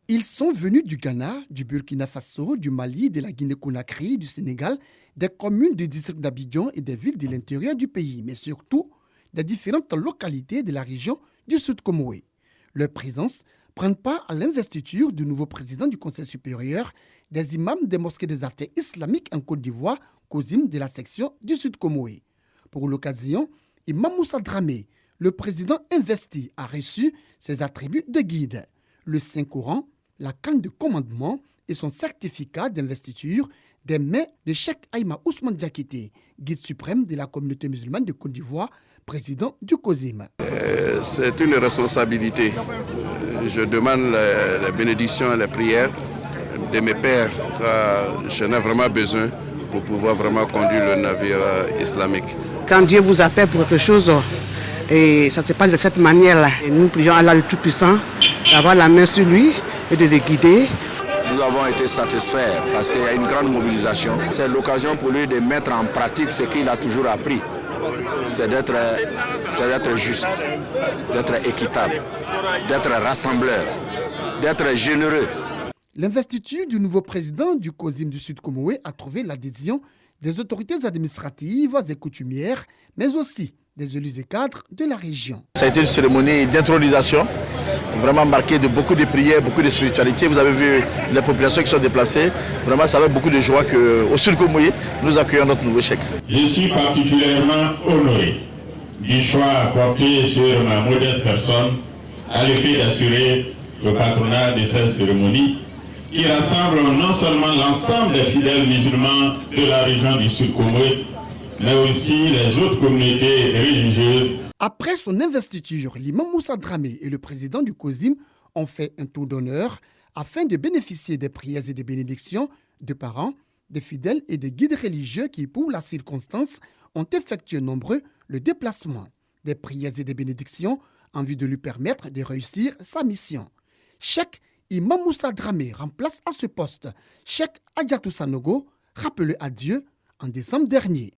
Ils sont venus du Ghana, du Burkina Faso, du Mali, de la Guinée-Conakry, du Sénégal, des communes du district d'Abidjan et des villes de l'intérieur du pays, mais surtout des différentes localités de la région du Sud Comoé. Leur présence prend part à l'investiture du nouveau président du Conseil supérieur des imams des mosquées des affaires islamiques en Côte d'Ivoire, COSIM de la section du Sud Comoé. Pour l'occasion, Imam Moussa Dramé, le président investi, a reçu ses attributs de guide, le Saint-Coran, la canne de commandement et son certificat d'investiture des mains de Cheikh Aïma Ousmane Diakité, guide suprême de la communauté musulmane de Côte d'Ivoire, président du COSIM. C'est une responsabilité. Je demande les bénédictions et les prières de mes pères, car je n'ai vraiment besoin pour pouvoir vraiment conduire le navire islamique. Quand Dieu vous appelle pour quelque chose, et ça se passe de cette manière-là. Et nous prions Allah le Tout-Puissant d'avoir la main sur lui et de le guider. Nous avons été satisfaits parce qu'il y a une grande mobilisation. C'est l'occasion pour lui de mettre en pratique ce qu'il a toujours appris. C'est d'être juste, d'être équitable, d'être rassembleur, d'être généreux. L'investiture du nouveau président du COSIM du Sud Comoé a trouvé l'adhésion des autorités administratives et coutumières, mais aussi des élus et cadres de la région. Ça a été une cérémonie d'intronisation, vraiment marquée de beaucoup de prières, beaucoup de spiritualité. Vous avez vu les populations qui sont déplacées. Vraiment, ça avec beaucoup de joie qu'au Sud Comoé, nous accueillons notre nouveau chèque. Je suis particulièrement honoré du choix porté sur ma modeste personne à l'effet d'assurer le patronat de cette cérémonie qui rassemble non seulement l'ensemble des fidèles musulmans de la région du Sud Comoé, mais aussi les autres communautés religieuses. Après son investiture, l'imam Moussa Dramé et le président du COSIM ont fait un tour d'honneur afin de bénéficier des prières et des bénédictions de parents, des fidèles et des guides religieux qui, pour la circonstance, ont effectué nombreux le déplacement. Des prières et des bénédictions en vue de lui permettre de réussir sa mission. Cheikh Imam Moussa Dramé remplace à ce poste Cheikh Adjatou Sanogo, rappelé à Dieu en décembre dernier.